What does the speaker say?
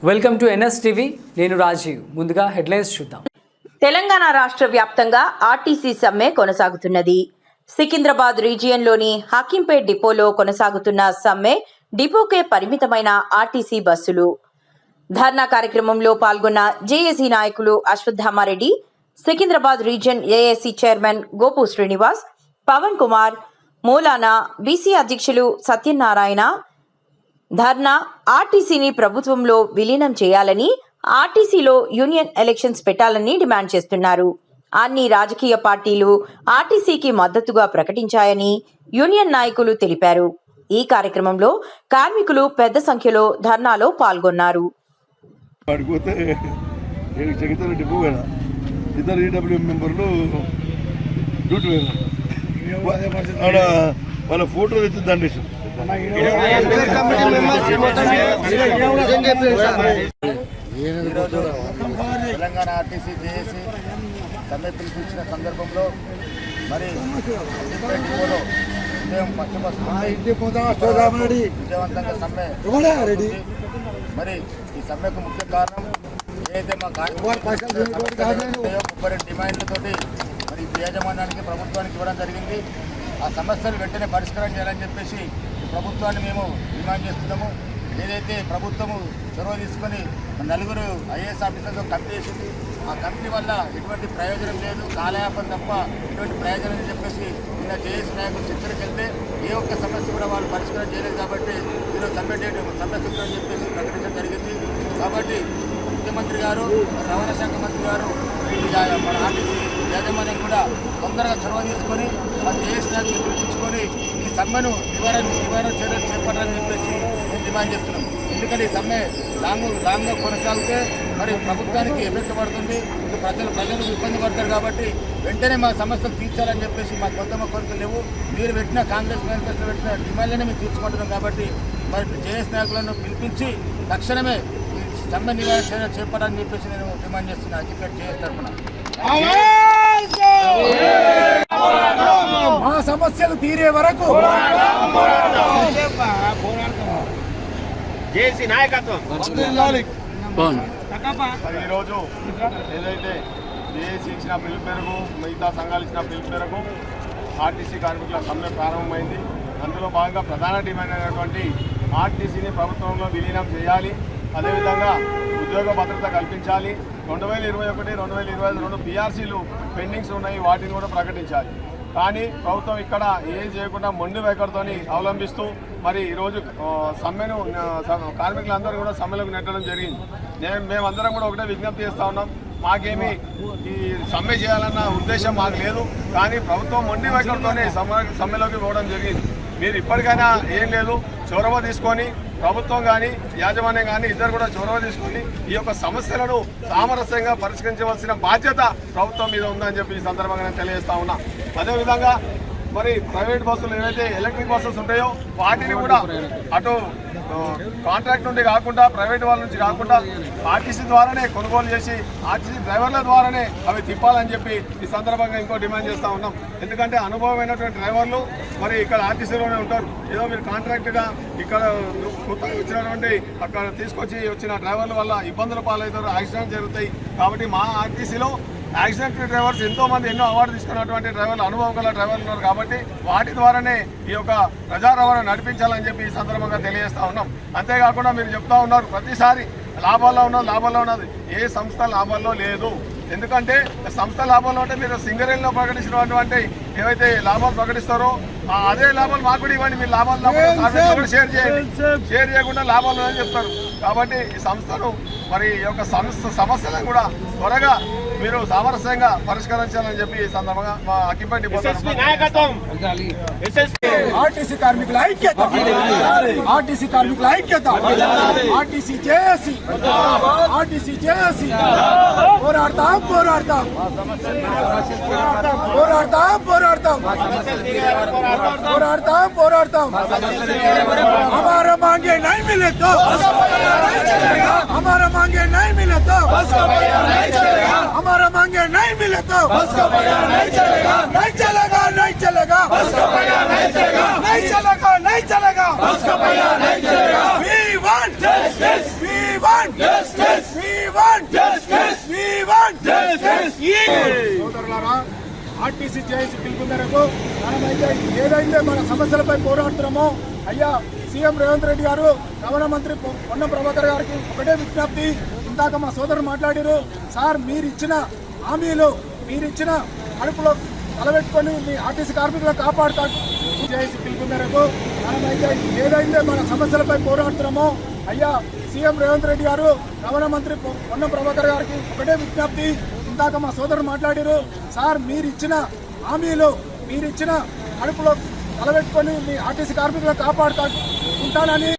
Welcome to NSTV. నేను రాజీవ్. ముందుగా headlines చూద్దాం. తెలంగాణ రాష్ట్ర వ్యాప్తంగా ఆర్టీసీ సమ్మె కొనసాగుతున్నది. సికింద్రాబాద్ రీజియన్లోని హకీంపేట్ డిపోలో కొనసాగుతున్న సమ్మె డిపోకే పరిమితమైన ఆర్టీసీ బస్సులు. ధర్నా కార్యక్రమంలో పాల్గొన్న జేఏసీ నాయకులు Ashwatthama Reddy, Secunderabad region AAC chairman Gopu Srinivas, Pawan Kumar, మౌలానా, బీసీ అధ్యక్షులు సత్యనారాయణ ధర్నా ఆర్టీసీని ప్రభుత్వంలో విలీనం చేయాలని, ఆర్టీసీలో యూనియన్ ఎలక్షన్స్ పెట్టాలని డిమాండ్ చేస్తున్నారు. అన్ని రాజకీయ పార్టీలు ఆర్టీసీకి మద్దతుగా ప్రకటించాయని యూనియన్ నాయకులు తెలిపారు. ఈ కార్యక్రమంలో కార్మికులు పెద్ద సంఖ్యలో ధర్నాలో పాల్గొన్నారు. తెలంగాణ ఆర్టీసీ జేఏసీ సమ్మె పిలిపించిన సందర్భంలో మరి డిపోలో ఉదయం ఫస్ట్ బస్ విజయవంతంగా సమ్మె మరి ఈ సమ్మెకు ముఖ్య కారణం ఏదైతే మా కార్మికులు డిమాండ్లతోటి మరి యాజమాన్యానికి ప్రభుత్వానికి ఇవ్వడం జరిగింది. ఆ సమస్యలు వెంటనే పరిష్కారం చేయాలని చెప్పేసి ప్రభుత్వాన్ని మేము డిమాండ్ చేస్తున్నాము. ఏదైతే ప్రభుత్వము చొరవ తీసుకొని నలుగురు ఐఏఎస్ ఆఫీసర్తో కంపెనీ చేసింది, ఆ కంపెనీ వల్ల ఎటువంటి ప్రయోజనం లేదు, కాలయాపన తప్ప ఎటువంటి ప్రయోజనం అని చెప్పేసి నిన్న జేఏసీ నాయకులు చర్చలకు వెళ్తే ఏ ఒక్క సమస్య కూడా వాళ్ళు పరిష్కారం చేయలేదు. కాబట్టి ఈరోజు సమ్మె సూత్రం అని చెప్పేసి ప్రకటించడం జరిగింది. కాబట్టి ముఖ్యమంత్రి గారు, రవాణా శాఖ మంత్రి గారు, మన ఆర్టీసీ యాజమాన్యం కూడా తొందరగా చొరవ తీసుకొని ఆ జేఏసీ నాయకులు పిలిపించుకొని ఈ సమ్మెను నివారణ చర్యలు చేపట్టాలని చెప్పేసి మేము డిమాండ్ చేస్తున్నాం. ఎందుకంటే ఈ సమ్మె లాంగ్గా కొనసాగితే మరి ప్రభుత్వానికి ఎఫెక్ట్ పడుతుంది, ప్రజలు ఇబ్బంది పడతారు. కాబట్టి వెంటనే మా సమస్యలు తీర్చాలని చెప్పేసి మా కొత్త కోరికలు లేవు. మీరు పెట్టిన కాంగ్రెస్ మేనిఫెస్టో పెట్టిన డిమాండ్లనే మేము తీర్చుకుంటున్నాం. కాబట్టి మరి జేఏసీ నాయకులను పిలిపించి తక్షణమే ఈ సమ్మె నివారణ చర్యలు చేపట్టాలని చెప్పేసి నేను డిమాండ్ చేస్తున్నాను. ఇక్కడ జేఏసీ తరఫున మా సమస్యలు తీరే వరకు జేఏసీ నాయకత్వం. ఈరోజు ఏదైతే జేఏసీ ఇచ్చిన పిలుపు మేరకు, మిగతా సంఘాలు ఇచ్చిన పిలుపు మేరకు ఆర్టీసీ కార్మికుల సమ్మె ప్రారంభమైంది. అందులో భాగంగా ప్రధాన డిమాండ్ అయినటువంటి ఆర్టీసీని ప్రభుత్వంలో విలీనం చేయాలి, అదేవిధంగా ఉద్యోగ భద్రత కల్పించాలి, 2021, 2022 పీఆర్సీలు పెండింగ్స్ ఉన్నాయి, వాటిని కూడా ప్రకటించాలి. కానీ ప్రభుత్వం ఇక్కడ ఏం చేయకుండా మొండి వైఖరితో అవలంబిస్తూ మరి ఈరోజు సమ్మెను కార్మికులందరూ కూడా సమ్మెలకు నెట్టడం జరిగింది. మేమందరం కూడా ఒకటే విజ్ఞప్తి చేస్తూ ఉన్నాం. మాకేమీ ఈ సమ్మె చేయాలన్న ఉద్దేశం మాకు లేదు, కానీ ప్రభుత్వం మొండి వైఖరితోనే సమ్మెలోకి పోవడం జరిగింది. మీరు ఇప్పటికైనా ఏం లేదు, చొరవ తీసుకొని ప్రభుత్వం కానీ యాజమాన్యం కానీ ఇద్దరు కూడా చొరవ తీసుకొని ఈ యొక్క సమస్యలను సామరస్యంగా పరిష్కరించవలసిన బాధ్యత ప్రభుత్వం మీద ఉందని చెప్పి ఈ సందర్భంగా నేను తెలియజేస్తా ఉన్నా. అదేవిధంగా మరి ప్రైవేట్ బస్సులు ఏవైతే ఎలక్ట్రిక్ బస్సెస్ ఉంటాయో వాటిని కూడా అటు కాంట్రాక్ట్ నుండి కాకుండా, ప్రైవేట్ వాళ్ళ నుంచి కాకుండా ఆర్టీసీ ద్వారానే కొనుగోలు చేసి ఆర్టీసీ డ్రైవర్ల ద్వారానే అవి తిప్పాలని చెప్పి ఈ సందర్భంగా ఇంకో డిమాండ్ చేస్తూ ఉన్నాం. ఎందుకంటే అనుభవమైనటువంటి డ్రైవర్లు మరి ఇక్కడ ఆర్టీసీలోనే ఉంటారు. ఏదో మీరు కాంట్రాక్ట్గా ఇక్కడ కొత్తగా వచ్చినటువంటి అక్కడ తీసుకొచ్చి వచ్చిన డ్రైవర్ల వల్ల ఇబ్బందుల పాలవుతారు, యాక్సిడెంట్ జరుగుతాయి. కాబట్టి మా ఆర్టీసీలో యాక్సిడెంట్ డ్రైవర్స్ ఎంతోమంది ఎన్నో అవార్డు తీసుకున్నటువంటి డ్రైవర్లు, అనుభవం గల డ్రైవర్లు ఉన్నారు. కాబట్టి వాటి ద్వారానే ఈ యొక్క ప్రజా రవాణా నడిపించాలని చెప్పి ఈ సందర్భంగా తెలియజేస్తూ ఉన్నాం. అంతేకాకుండా మీరు చెప్తా ఉన్నారు ప్రతిసారి లాభాల్లో ఉన్నది. ఏ సంస్థ లాభాల్లో లేదు. ఎందుకంటే సంస్థ లాభాల్లో ఉంటే మీరు సింగరేణిలో ప్రకటించినటువంటి ఏవైతే లాభాలు ప్రకటిస్తారో అదే లాభాలు మాకు కూడా ఇవ్వండి. మీరు లాభాలు షేర్ చేయండి. షేర్ చేయకుండా లాభాలు అని చెప్తారు. కాబట్టి ఈ సంస్థను మరి ఈ యొక్క సమస్యలను కూడా త్వరగా మీరు సామరస్యంగా పరిష్కరించాలని చెప్పి ఈ సందర్భంగా మా అకింపేట్ ఆర్టీసీ కార్మికుల ఐక్యత, ఆర్టీసీ కార్మికుల ఐక్యత, ఆర్టీసీ జేఏసీ, ఆర్టీసీ జేఏసీ పోరాడతాం పోరాడతాం పోరాడతాం పోరాడతాం పోరాడతాం పోరాడతాం. हमारा मांगे नहीं मिले तो, हमारा मांगे नहीं मिले तो, हमारा मांगे नहीं मिले तो नहीं चलेगा, नहीं चलेगा, नहीं चलेगा, नहीं चलेगा, नहीं चलेगा, नहीं चलेगा. We want justice, we want justice. సోదరులారా, ఆర్టీసీ జేఏసీ పిలుపు మేరకు మనమైతే ఏదైతే మన సమస్యలపై పోరాడుతున్నామో అయ్యా సీఎం రేవంత్ రెడ్డి గారు, రవాణా మంత్రి పొన్నం ప్రభాకర్ గారికి ఒకటే విజ్ఞప్తి. ఇందాక మా సోదరులు మాట్లాడారు, సార్ మీరిచ్చిన హామీలు, మీరిచ్చిన అడుపులో తలబెట్టుకొని మీ ఆర్టీసీ కార్మికులను కాపాడుతారు. జేఏసీ పిలుపు మేరకు మనమైతే ఏదైతే మన సమస్యలపై పోరాడుతున్నామో అయ్యా సీఎం రేవంత్ రెడ్డి గారు, రవాణా మంత్రి పొన్నం ప్రభాకర్ గారికి ఒకటే విజ్ఞప్తి. ఇందాక మా సోదరులు మాట్లాడారు, సార్ మీరిచ్చిన హామీలు, మీరిచ్చిన అడుపులో తలబెట్టుకొని మీ ఆర్టీసీ కార్మికులను కాపాడుతానని